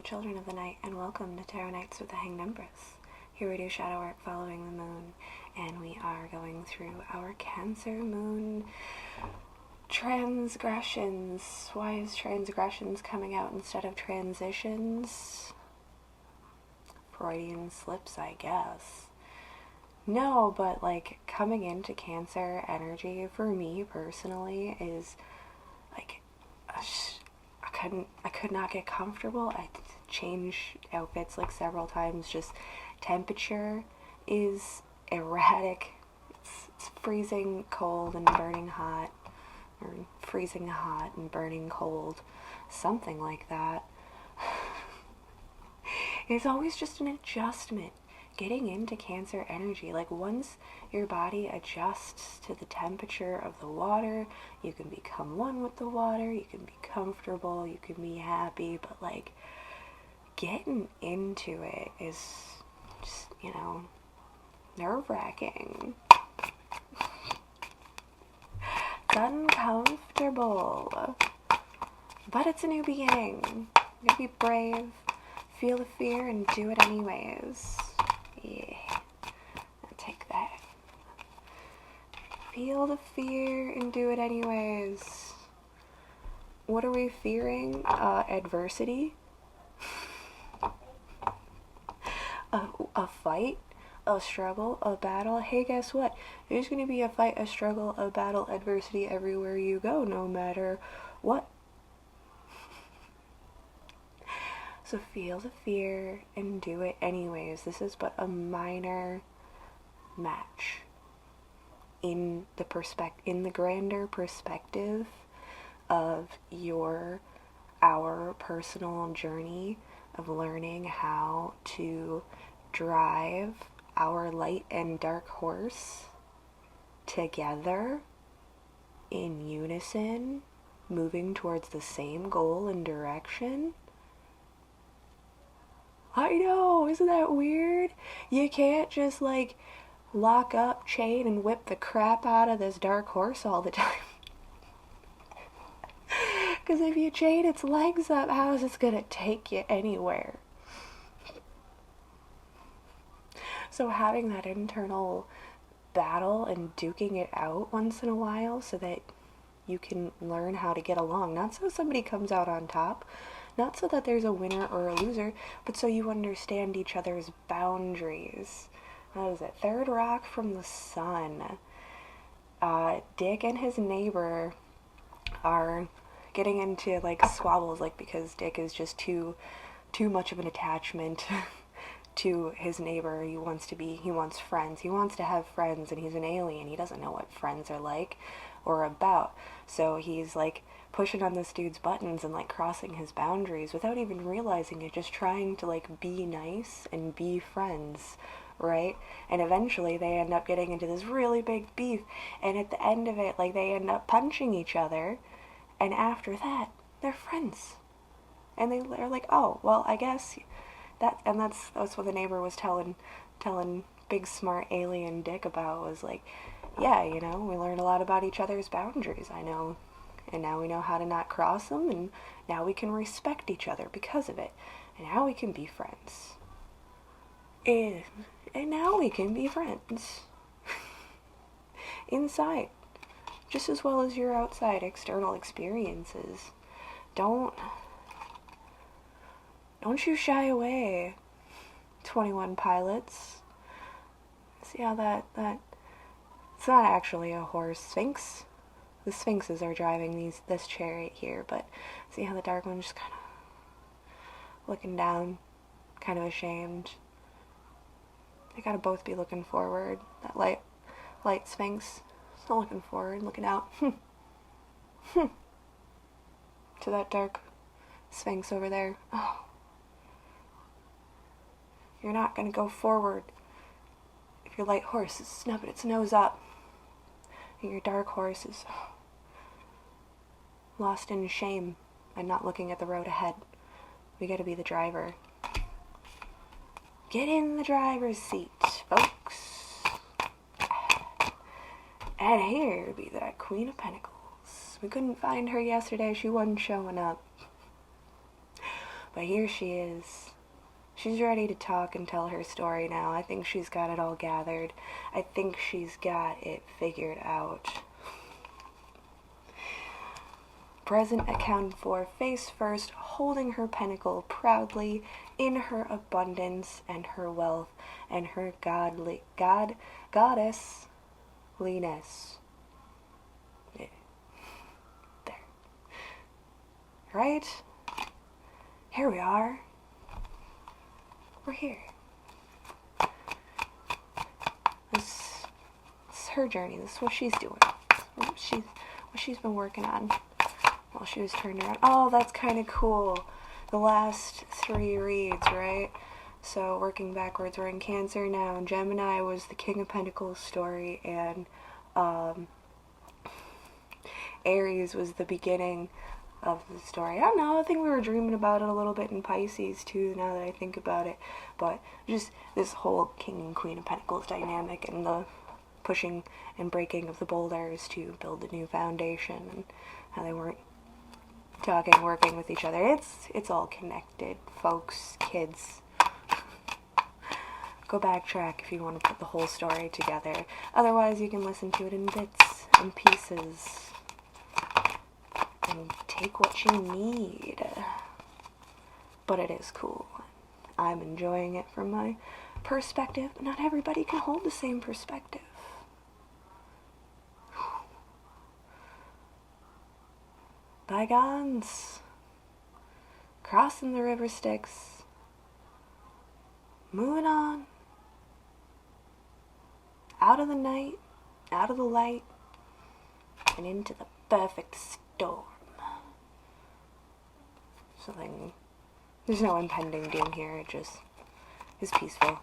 children of the night, and welcome to Tarot Nights with the Hanged Empress. Here we do shadow work following the moon, and we are going through our Cancer moon transgressions. Why is transgressions coming out instead of transitions? Freudian slips, I guess. No, but like coming into Cancer energy for me personally is like I could not get comfortable. I change outfits like several times. Just temperature is erratic. It's freezing cold and burning hot, or freezing hot and burning cold, something like that. It's always just an adjustment. Getting into Cancer energy, like once your body adjusts to the temperature of the water, you can become one with the water, you can be comfortable, you can be happy, but like getting into it is just, nerve-wracking. It's uncomfortable, but it's a new beginning. You gotta be brave, feel the fear, and do it anyways. Yeah, I'll take that. Feel the fear and do it anyways. What are we fearing? Adversity? A fight? A struggle? A battle? Hey, guess what? There's gonna be a fight, a struggle, a battle, adversity everywhere you go, no matter what. So feel the fear and do it anyways. This is but a minor match in the grander perspective of our personal journey of learning how to drive our light and dark horse together in unison, moving towards the same goal and direction. I know, isn't that weird? You can't just like lock up, chain, and whip the crap out of this dark horse all the time. Because if you chain its legs up, how is it gonna take you anywhere? So having that internal battle and duking it out once in a while so that you can learn how to get along. Not so somebody comes out on top, not so that there's a winner or a loser, but so you understand each other's boundaries. What is it? Third rock from the sun. Dick and his neighbor are getting into like squabbles, like because Dick is just too much of an attachment to his neighbor. He wants friends. He wants to have friends, and he's an alien. He doesn't know what friends are like or about. So he's like pushing on this dude's buttons and like crossing his boundaries without even realizing it, just trying to like be nice and be friends, right? And eventually they end up getting into this really big beef, and at the end of it, like they end up punching each other, and after that they're friends. And they're like, oh well, I guess that's what the neighbor was telling big smart alien Dick about, was like, yeah, we learned a lot about each other's boundaries. I know, and now we know how to not cross them, and now we can respect each other because of it, and now we can be friends. And now we can be friends. Inside, just as well as your outside external experiences. Don't you shy away, 21 pilots. See how that it's not actually a horse. Sphinx. The sphinxes are driving this chariot here, but see how the dark one's just kind of looking down, kind of ashamed. They gotta both be looking forward. That light sphinx is not looking forward, looking out. To that dark sphinx over there. Oh. You're not gonna go forward if your light horse is snubbing its nose up, and your dark horse is lost in shame and not looking at the road ahead. We gotta be the driver. Get in the driver's seat, folks. And here be that Queen of Pentacles. We couldn't find her yesterday. She wasn't showing up. But here she is. She's ready to talk and tell her story now. I think she's got it all gathered. I think she's got it figured out. Present accounted for, face first, holding her pentacle proudly in her abundance and her wealth and her goddessliness. Yeah. There. Right? Here we are. We're here. This is her journey. This is what she's doing. What she's been working on while she was turned around. Oh, that's kind of cool. The last 3 reads, right? So working backwards, we're in Cancer now, and Gemini was the King of Pentacles story, and Aries was the beginning of the story. I don't know, I think we were dreaming about it a little bit in Pisces too, now that I think about it. But just this whole King and Queen of Pentacles dynamic, and the pushing and breaking of the boulders to build a new foundation, and how they weren't talking, working with each other. It's all connected, folks, kids. Go backtrack if you want to put the whole story together. Otherwise, you can listen to it in bits and pieces and take what you need. But it is cool. I'm enjoying it from my perspective, but not everybody can hold the same perspective. Bygones. Crossing the river Styx. Moving on. Out of the night, out of the light, and into the perfect storm. There's no impending doom here, it just is peaceful.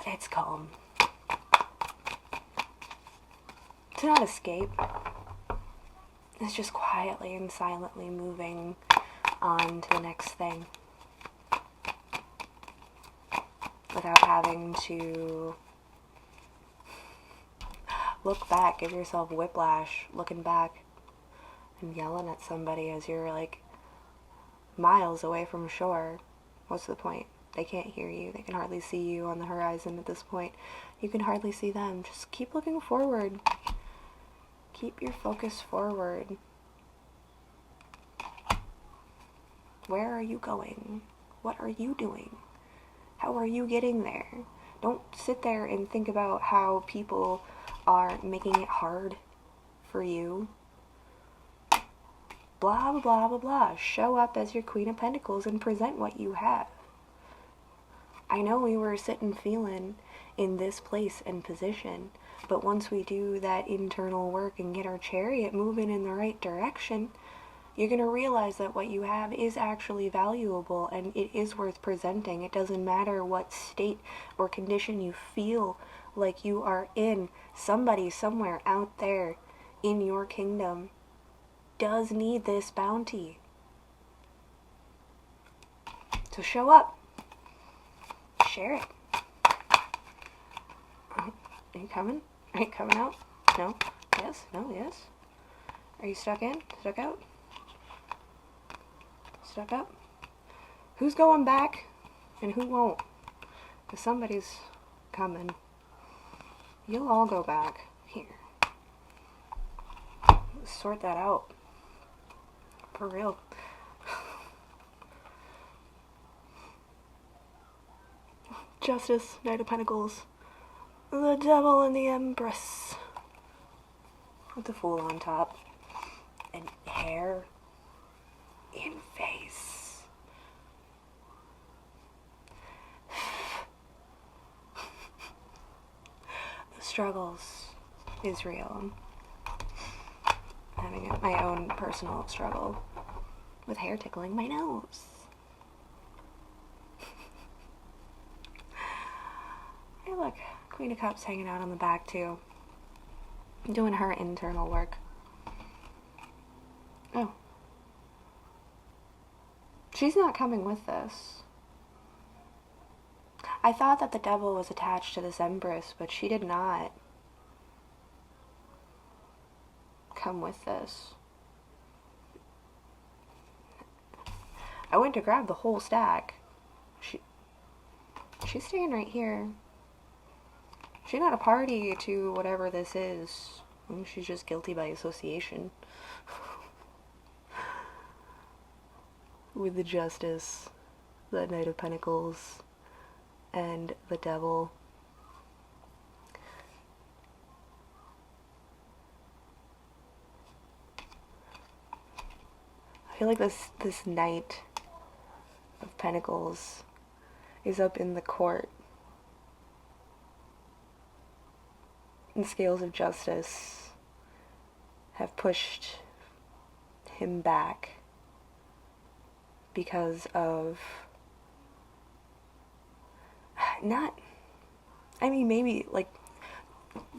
It's calm. To not escape. It's just quietly and silently moving on to the next thing. Without having to look back, give yourself whiplash, looking back and yelling at somebody as you're like miles away from shore. What's the point? They can't hear you. They can hardly see you on the horizon at this point. You can hardly see them. Just keep looking forward. Keep your focus forward. Where are you going? What are you doing? How are you getting there? Don't sit there and think about how people are making it hard for you. Blah, blah, blah, blah, blah. Show up as your Queen of Pentacles and present what you have. I know we were sitting feeling in this place and position, but once we do that internal work and get our chariot moving in the right direction, you're going to realize that what you have is actually valuable and it is worth presenting. It doesn't matter what state or condition you feel like you are in. Somebody somewhere out there in your kingdom does need this bounty. So show up. Share it. Are you coming? Are you coming out? No? Yes? No? Yes? Are you stuck in? Stuck out? Stuck up? Who's going back and who won't? Because somebody's coming. You'll all go back. Here. Let's sort that out. For real. Justice, Knight of Pentacles. The Devil and the Empress. With the Fool on top. And hair in face. The struggles is real. I'm having my own personal struggle with hair tickling my nose. Hey look, Queen of Cups hanging out on the back too. Doing her internal work. Oh. She's not coming with this. I thought that the Devil was attached to this Empress, but she did not come with this. I went to grab the whole stack. She's staying right here. She's not a party to whatever this is. She's just guilty by association. With the Justice, the Knight of Pentacles, and the Devil. I feel like this Knight of Pentacles is up in the court. And scales of justice have pushed him back because of maybe like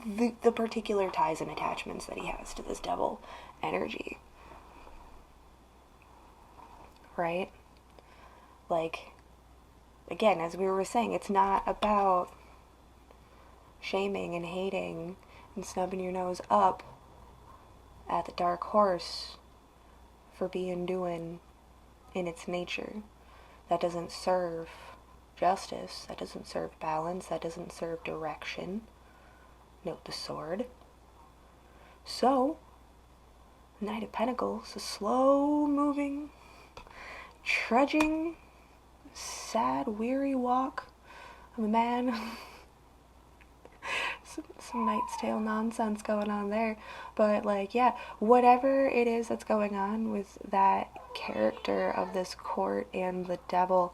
the particular ties and attachments that he has to this devil energy, right? Like, again, as we were saying, it's not about shaming and hating and snubbing your nose up at the dark horse for being doing in its nature. That doesn't serve justice, that doesn't serve balance, that doesn't serve direction. Note the sword. So, Knight of Pentacles, a slow moving, trudging, sad, weary walk of a man. some Knight's Tale nonsense going on there. But, like, yeah, whatever it is that's going on with that character of this court and the devil,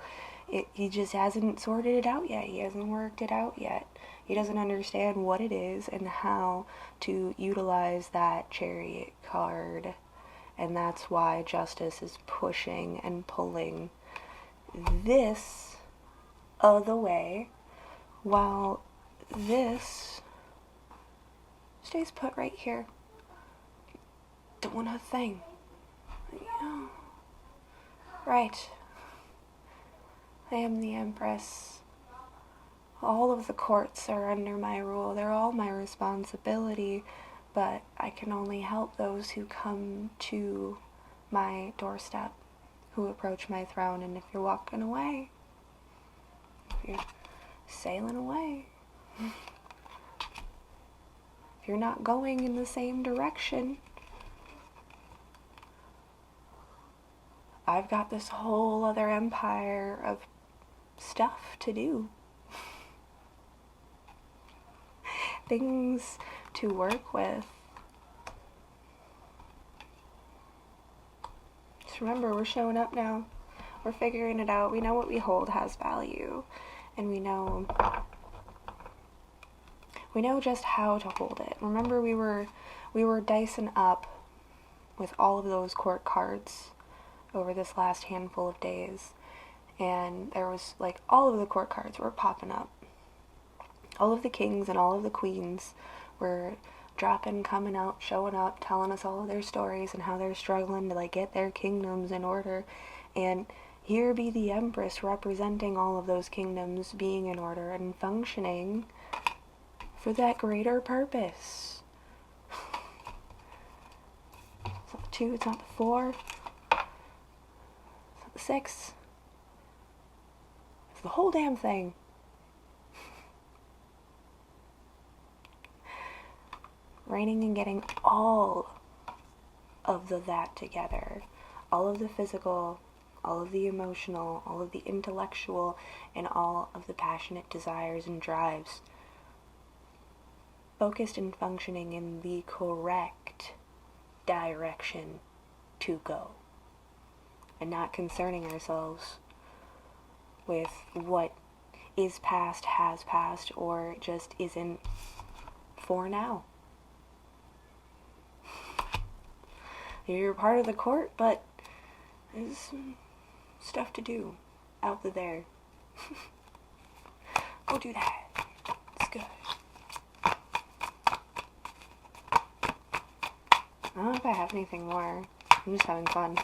he just hasn't sorted it out yet. He hasn't worked it out yet. He doesn't understand what it is and how to utilize that Chariot card. And that's why Justice is pushing and pulling this other way, while this stays put right here, doing her thing. Yeah. Right. I am the Empress. All of the courts are under my rule. They're all my responsibility, but I can only help those who come to my doorstep, who approach my throne. And if you're walking away, if you're sailing away, if you're not going in the same direction, I've got this whole other empire of stuff to do. Things to work with. Just remember, we're showing up now. We're figuring it out. We know what we hold has value. And we know just how to hold it. Remember, we were dicing up with all of those court cards over this last handful of days. And there was, like, all of the court cards were popping up. All of the kings and all of the queens were dropping, coming out, showing up, telling us all of their stories and how they're struggling to, like, get their kingdoms in order. And here be the Empress representing all of those kingdoms being in order and functioning for that greater purpose. It's not the 2, it's not the 4, it's not the 6. It's the whole damn thing. Reigning and getting all of that together. All of the physical, all of the emotional, all of the intellectual, and all of the passionate desires and drives. Focused and functioning in the correct direction to go. And not concerning ourselves with what is past, has passed, or just isn't for now. You're part of the court, but there's some stuff to do out there. Go do that. It's good. I don't know if I have anything more. I'm just having fun.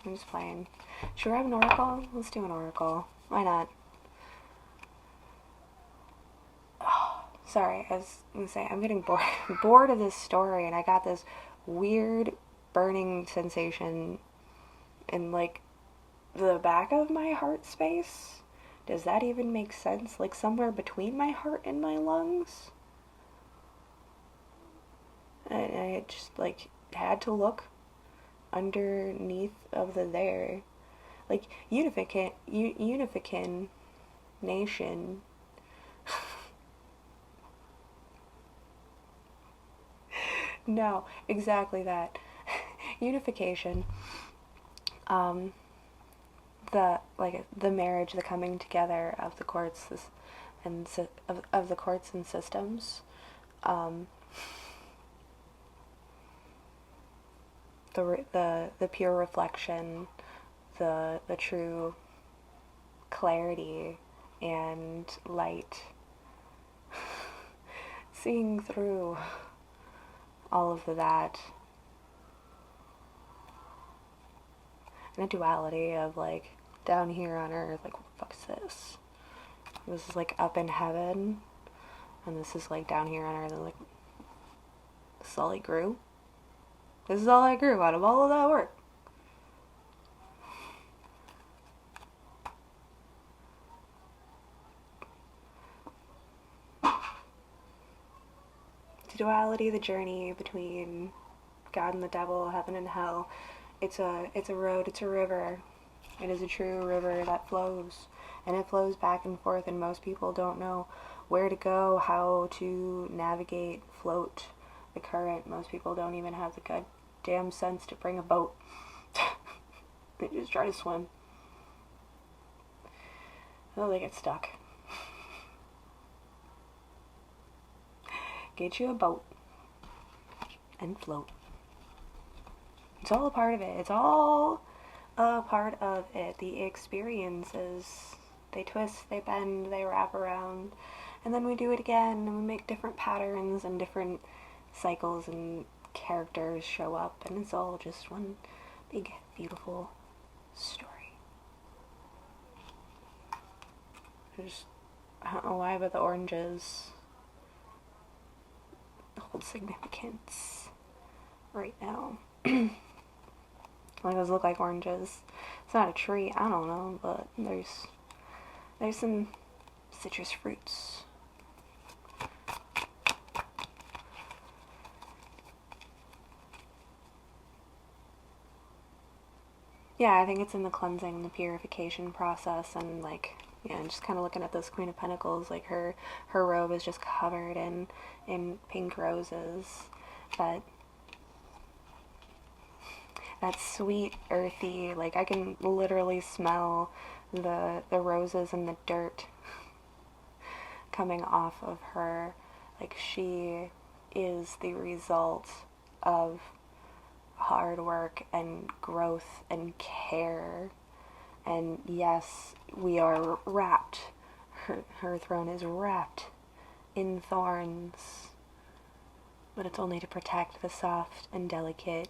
I'm just playing. Should we have an oracle? Let's do an oracle. Why not? Oh, sorry, I was going to say, I'm getting bored of this story, and I got this weird burning sensation in, like, the back of my heart space. Does that even make sense? Like somewhere between my heart and my lungs? And I just like had to look underneath of the there. Like unifican nation. No, exactly that. Unification. The marriage, the coming together of the courts and of the courts and systems. The pure reflection, the true clarity and light, seeing through all of that, and a duality of like down here on earth, like what the fuck is this? This is like up in heaven, and this is like down here on earth, and like this is all I grew. This is all I grew out of all of that work. The duality, the journey between God and the devil, heaven and hell. It's a road, it's a river. It is a true river that flows. And it flows back and forth, and most people don't know where to go, how to navigate, float the current. Most people don't even have the goddamn sense to bring a boat. They just try to swim. Oh, they get stuck. Get you a boat and float. It's all a part of it. It's all a part of it. The experiences, they twist, they bend, they wrap around, and then we do it again, and we make different patterns and different cycles, and characters show up, and it's all just one big, beautiful story. I don't know why, but the oranges hold significance right now. Like those look like oranges. It's not a tree, I don't know, but there's some citrus fruits. Yeah, I think it's in the cleansing, the purification process, and like, yeah, just kind of looking at this Queen of Pentacles, like her robe is just covered in pink roses, that sweet, earthy, like I can literally smell the roses and the dirt coming off of her. Like she is the result of hard work and growth and care. And yes, we are wrapped, her throne is wrapped in thorns, but it's only to protect the soft and delicate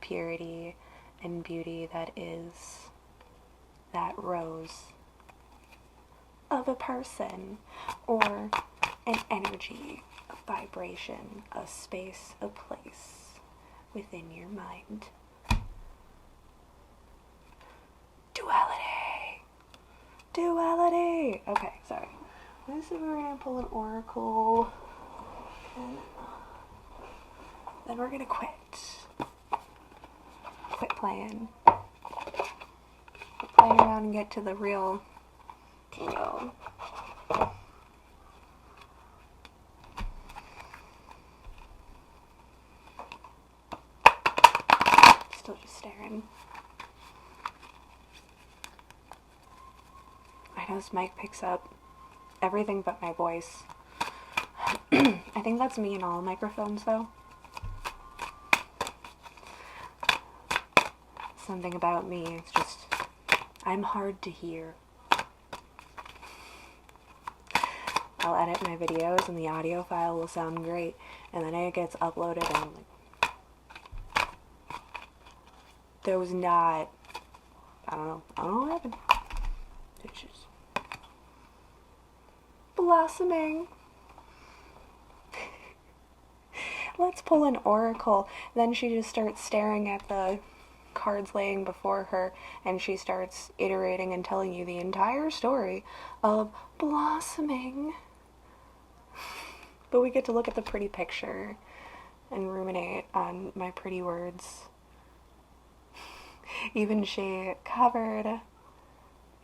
purity and beauty that is that rose of a person, or an energy, a vibration, a space, a place within your mind. Duality. Okay, sorry. This is where we're gonna pull an oracle, and then we're gonna quit playing around and get to the real deal. Still just staring. I know this mic picks up everything but my voice. I think that's me in all microphones though. Something about me, it's just, I'm hard to hear. I'll edit my videos and the audio file will sound great, and then it gets uploaded and I'm like, there was not, I don't know what happened. It's just blossoming. Let's pull an oracle. Then she just starts staring at the cards laying before her, and she starts iterating and telling you the entire story of blossoming. But we get to look at the pretty picture and ruminate on my pretty words. Even she, covered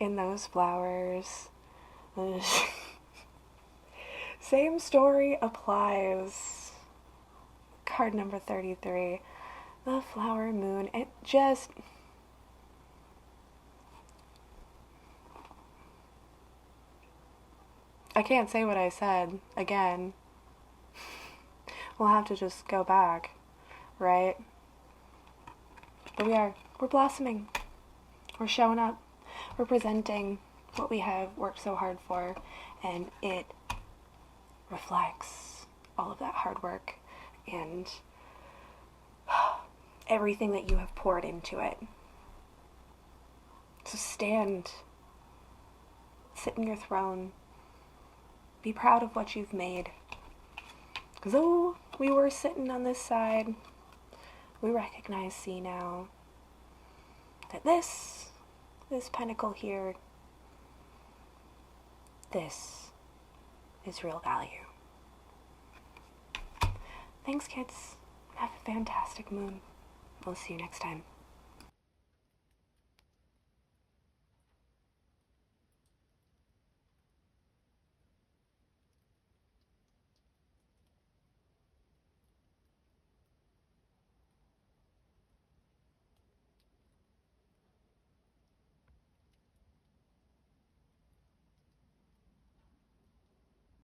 in those flowers. Same story applies. Card number 33, the flower moon. It just... I can't say what I said again. We'll have to just go back, right? But we're blossoming. We're showing up. We're presenting what we have worked so hard for, and it reflects all of that hard work and everything that you have poured into it. So stand, sit in your throne, be proud of what you've made. Because though we were sitting on this side, we recognize, see now, that this pentacle here, this is real value. Thanks, kids. Have a fantastic moon. We'll see you next time.